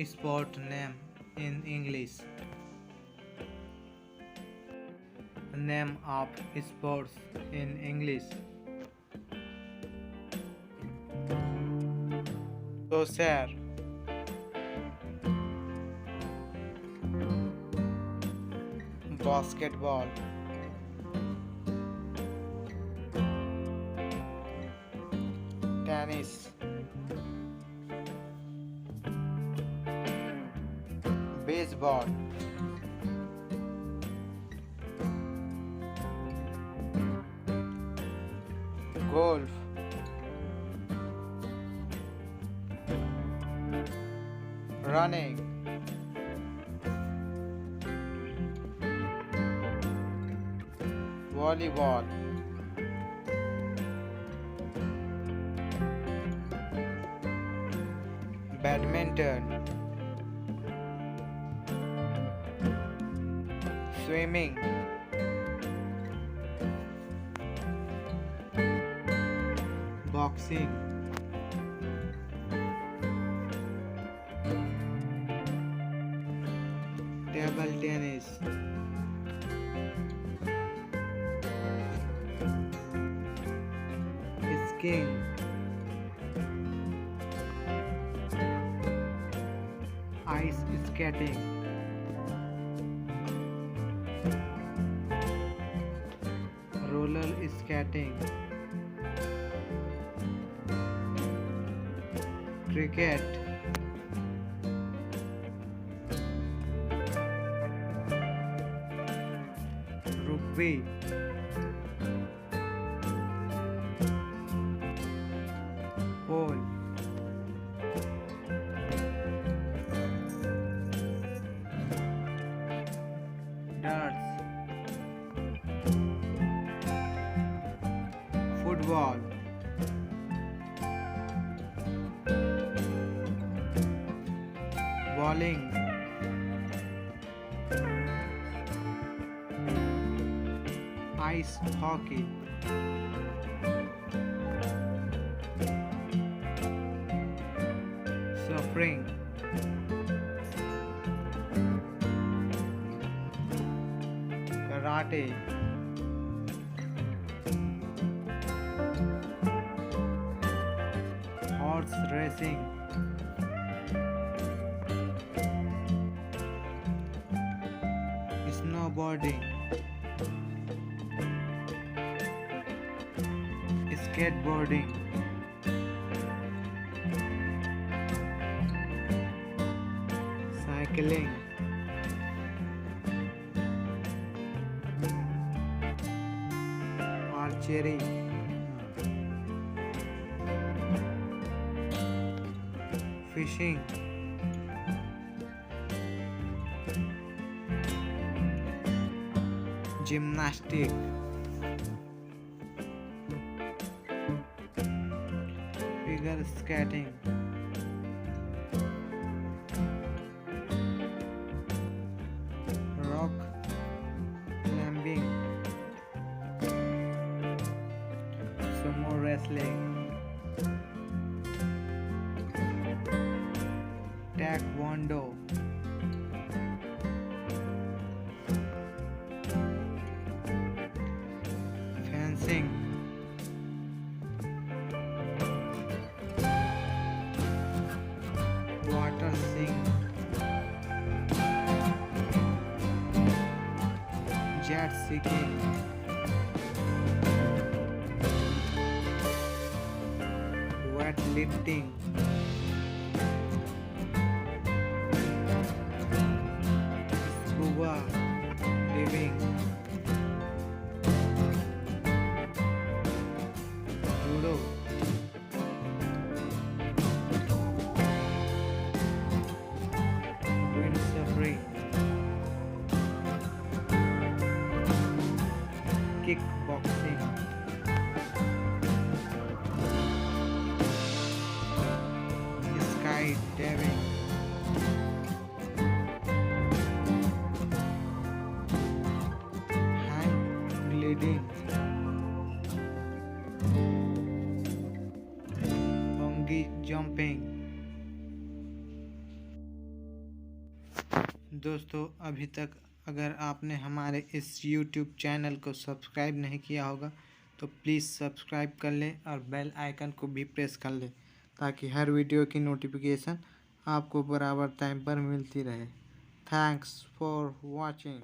Sport name in English. Name of sports in English. Soccer, basketball, tennis, baseball, golf, running, volleyball, badminton, swimming, boxing, table tennis, skiing, ice skating, roller skating, cricket, rugby, pole, darts, football, bowling, ice hockey, surfing, karate, horse racing, snowboarding, skateboarding, cycling, archery, fishing, gymnastics, figure skating, rock climbing, sumo wrestling, taekwondo, fencing, water skiing, jet skiing, weightlifting, scuba diving, judo, windsurfing, kickboxing, दोस्तों, अभी तक अगर आपने हमारे इस YouTube channel को subscribe नहीं किया होगा तो प्लीज़ सब्सक्राइब कर लें और बेल आइकन को भी प्रेस कर लें ताकि हर वीडियो की नोटिफिकेशन आपको बराबर टाइम पर मिलती रहे। Thanks for watching.